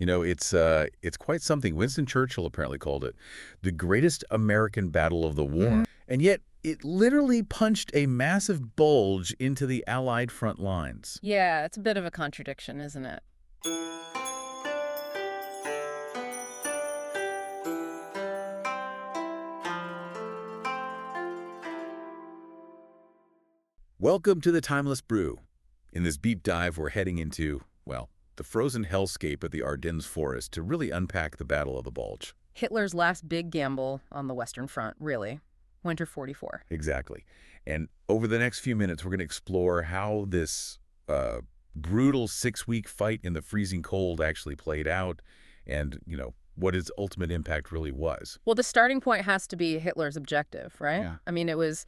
It's quite something. Winston Churchill apparently called it the greatest American battle of the war. And yet it literally punched a massive bulge into the Allied front lines. Yeah, it's a bit of a contradiction, isn't it? Welcome to the Timeless Brew. In this deep dive, we're heading into, well, the frozen hellscape of the Ardennes forest to really unpack the Battle of the Bulge. Hitler's last big gamble on the Western Front, really. Winter 44. Exactly. And over the next few minutes, we're going to explore how this brutal 6-week fight in the freezing cold actually played out and, what its ultimate impact really was. Well, the starting point has to be Hitler's objective, right? Yeah. I mean, it was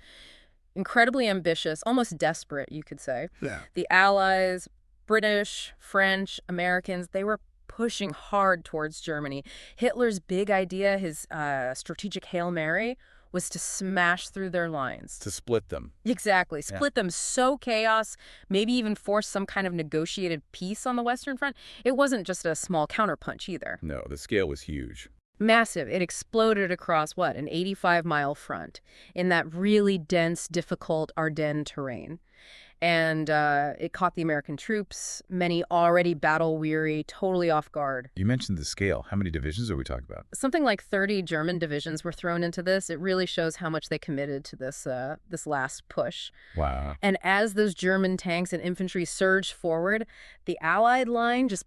incredibly ambitious, almost desperate, you could say. Yeah. The Allies, British, French, Americans, they were pushing hard towards Germany. Hitler's big idea, his strategic Hail Mary, was to smash through their lines. To split them. Exactly. Split them so chaos, maybe even force some kind of negotiated peace on the Western Front. It wasn't just a small counterpunch either. No, the scale was huge. Massive. It exploded across, what, an 85-mile front in that really dense, difficult Ardennes terrain. And it caught the American troops, many already battle-weary, totally off guard. You mentioned the scale. How many divisions are we talking about? Something like 30 German divisions were thrown into this. It really shows how much they committed to this last push. Wow. And as those German tanks and infantry surged forward, the Allied line just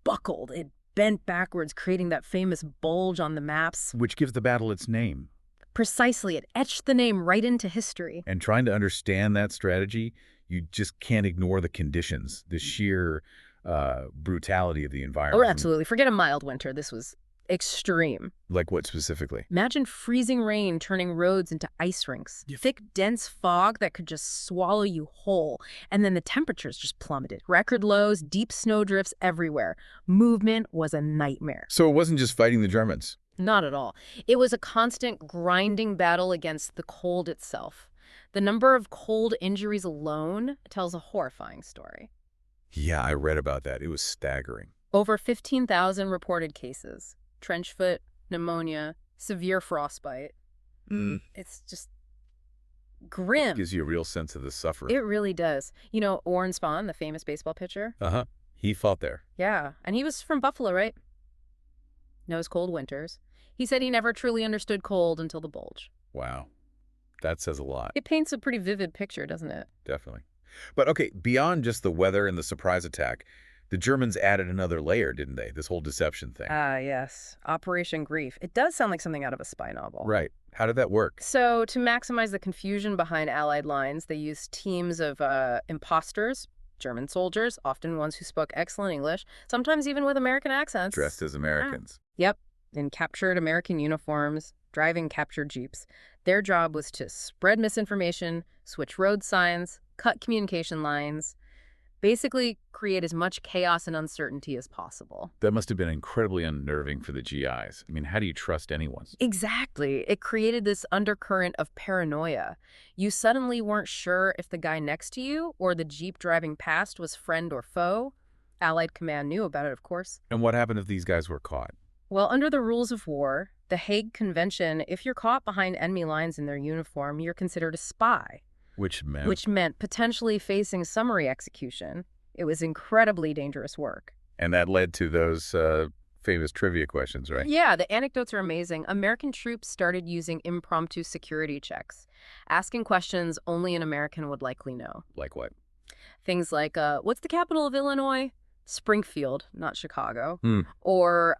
buckled. It bent backwards, creating that famous bulge on the maps. Which gives the battle its name. Precisely. It etched the name right into history. And trying to understand that strategy, you just can't ignore the conditions, the sheer brutality of the environment. Oh, absolutely. Forget a mild winter. This was extreme. Like what specifically? Imagine freezing rain turning roads into ice rinks. Thick, dense fog that could just swallow you whole. And then the temperatures just plummeted. Record lows, deep snowdrifts everywhere. Movement was a nightmare. So it wasn't just fighting the Germans. Not at all. It was a constant grinding battle against the cold itself. The number of cold injuries alone tells a horrifying story. Yeah, I read about that. It was staggering. Over 15,000 reported cases. Trench foot, pneumonia, severe frostbite. It's just grim. It gives you a real sense of the suffering. It really does. You know, Orrin Spahn, the famous baseball pitcher? Uh-huh. He fought there. Yeah, and he was from Buffalo, right? Knows cold winters. He said he never truly understood cold until the Bulge. Wow. That says a lot. It paints a pretty vivid picture, doesn't it? Definitely. But okay, beyond just the weather and the surprise attack, the Germans added another layer, didn't they? This whole deception thing. Ah, yes. Operation Grief. It does sound like something out of a spy novel. Right. How did that work? So, to maximize the confusion behind Allied lines, they used teams of imposters, German soldiers, often ones who spoke excellent English, sometimes even with American accents. Dressed as Americans. Yep. In captured American uniforms, driving captured jeeps. Their job was to spread misinformation, switch road signs, cut communication lines, basically create as much chaos and uncertainty as possible. That must have been incredibly unnerving for the GIs. I mean, how do you trust anyone? Exactly. It created this undercurrent of paranoia. You suddenly weren't sure if the guy next to you or the jeep driving past was friend or foe. Allied command knew about it, of course. And what happened if these guys were caught? Well, under the rules of war, the Hague Convention, if you're caught behind enemy lines in their uniform, you're considered a spy. Which meant? Potentially facing summary execution. It was incredibly dangerous work. And that led to those famous trivia questions, right? Yeah, the anecdotes are amazing. American troops started using impromptu security checks, asking questions only an American would likely know. Like what? Things like, what's the capital of Illinois? Springfield, not Chicago. Hmm. Or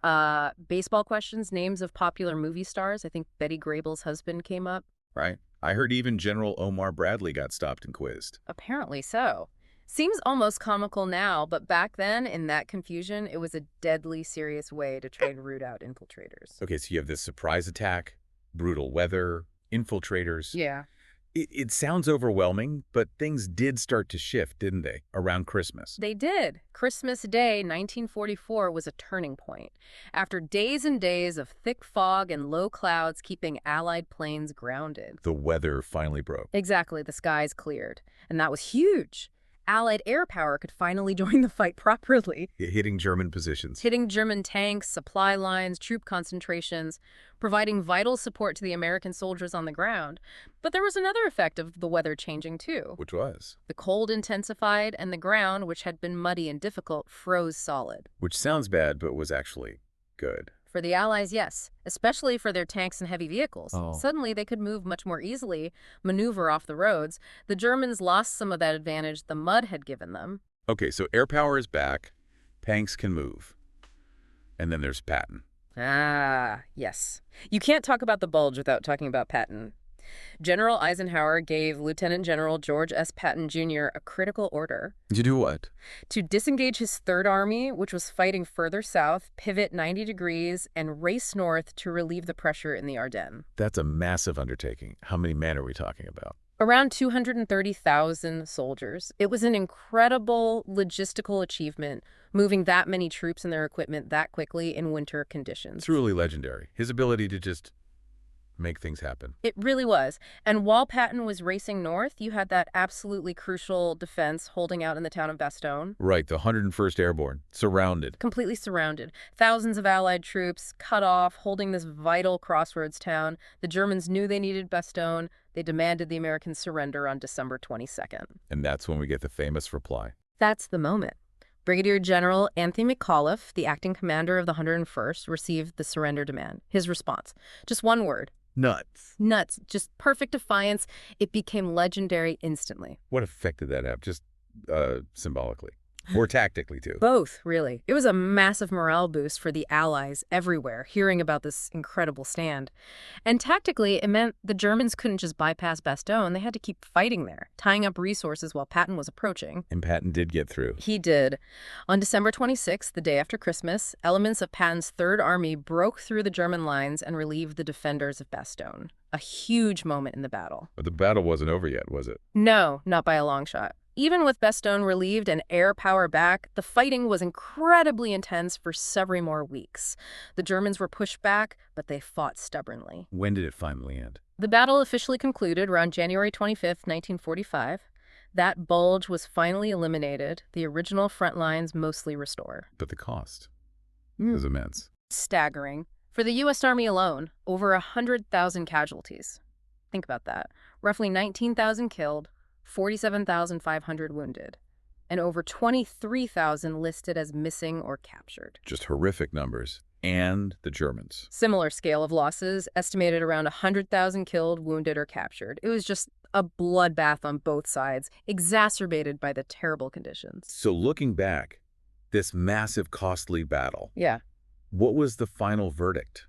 baseball questions, names of popular movie stars. I think Betty Grable's husband came up. Right. I heard even General Omar Bradley got stopped and quizzed. Apparently so. Seems almost comical now, but back then, in that confusion, it was a deadly serious way to try and root out infiltrators. Okay, so you have this surprise attack, brutal weather, infiltrators. Yeah. It sounds overwhelming, but things did start to shift, didn't they, around Christmas? They did. Christmas Day, 1944, was a turning point. After days and days of thick fog and low clouds keeping Allied planes grounded. The weather finally broke. Exactly. The skies cleared. And that was huge. Allied air power could finally join the fight properly, Hitting German positions. hitting German tanks, supply lines, troop concentrations, providing vital support to the American soldiers on the ground. But there was another effect of the weather changing, too. Which was? The cold intensified, and the ground, which had been muddy and difficult, froze solid. Which sounds bad, but was actually good. For the Allies, yes, especially for their tanks and heavy vehicles. Oh. Suddenly, they could move much more easily, maneuver off the roads. The Germans lost some of that advantage the mud had given them. Okay, so air power is back. Tanks can move. And then there's Patton. Ah, yes. You can't talk about the Bulge without talking about Patton. General Eisenhower gave Lieutenant General George S. Patton Jr. a critical order To do what? to disengage his Third Army, which was fighting further south, pivot 90 degrees, and race north to relieve the pressure in the Ardennes. That's a massive undertaking. How many men are we talking about? Around 230,000 soldiers. It was an incredible logistical achievement, moving that many troops and their equipment that quickly in winter conditions. Truly legendary. His ability to just make things happen. It really was. And while Patton was racing north, you had that absolutely crucial defense holding out in the town of Bastogne. Right, the 101st Airborne, surrounded. Completely surrounded. Thousands of Allied troops cut off, holding this vital crossroads town. The Germans knew they needed Bastogne. They demanded the Americans surrender on December 22nd. And that's when we get the famous reply. That's the moment. Brigadier General Anthony McAuliffe, the acting commander of the 101st, received the surrender demand. His response, just one word. Nuts. Nuts. Just perfect defiance. It became legendary instantly. What effect did that have? Just symbolically. Or tactically, too. Both, really. It was a massive morale boost for the Allies everywhere, hearing about this incredible stand. And tactically, it meant the Germans couldn't just bypass Bastogne. They had to keep fighting there, tying up resources while Patton was approaching. And Patton did get through. He did. On December 26th, the day after Christmas, elements of Patton's Third Army broke through the German lines and relieved the defenders of Bastogne. A huge moment in the battle. But the battle wasn't over yet, was it? No, not by a long shot. Even with Bastogne relieved and air power back, the fighting was incredibly intense for several more weeks. The Germans were pushed back, but they fought stubbornly. When did it finally end? The battle officially concluded around January 25th, 1945. That Bulge was finally eliminated, the original front lines mostly restored. But the cost was immense. Staggering. For the U.S. Army alone, over 100,000 casualties. Think about that. Roughly 19,000 killed, 47,500 wounded, and over 23,000 listed as missing or captured. Just horrific numbers. And the Germans. Similar scale of losses, estimated around 100,000 killed, wounded, or captured. It was just a bloodbath on both sides, exacerbated by the terrible conditions. So looking back, this massive, costly battle, Yeah. what was the final verdict?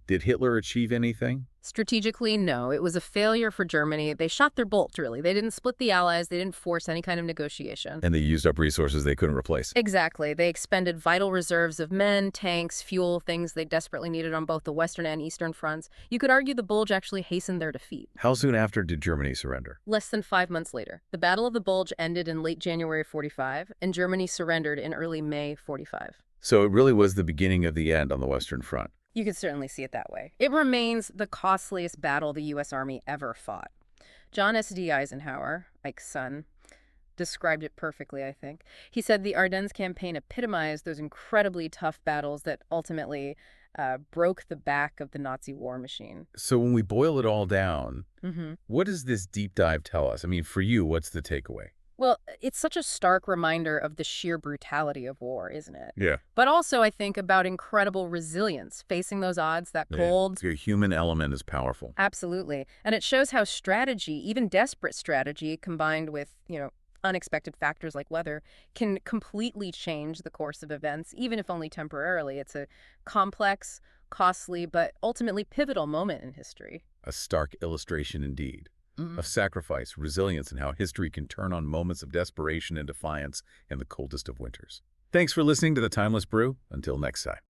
Did Hitler achieve anything? Strategically, no. It was a failure for Germany. They shot their bolt, really. They didn't split the Allies. They didn't force any kind of negotiation. And they used up resources they couldn't replace. Exactly. They expended vital reserves of men, tanks, fuel, things they desperately needed on both the Western and Eastern fronts. You could argue the Bulge actually hastened their defeat. How soon after did Germany surrender? Less than 5 months later. The Battle of the Bulge ended in late January 45, and Germany surrendered in early May 45. So it really was the beginning of the end on the Western Front. You could certainly see it that way. It remains the costliest battle the U.S. Army ever fought. John S.D. Eisenhower, Ike's son, described it perfectly, I think. He said the Ardennes campaign epitomized those incredibly tough battles that ultimately broke the back of the Nazi war machine. So when we boil it all down, what does this deep dive tell us? I mean, for you, what's the takeaway? Well, it's such a stark reminder of the sheer brutality of war, isn't it? Yeah. But also, I think, about incredible resilience, facing those odds, that cold. The human element is powerful. Absolutely. And it shows how strategy, even desperate strategy, combined with, unexpected factors like weather, can completely change the course of events, even if only temporarily. It's a complex, costly, but ultimately pivotal moment in history. A stark illustration indeed. Of sacrifice, resilience, and how history can turn on moments of desperation and defiance in the coldest of winters. Thanks for listening to The Timeless Brew. Until next time.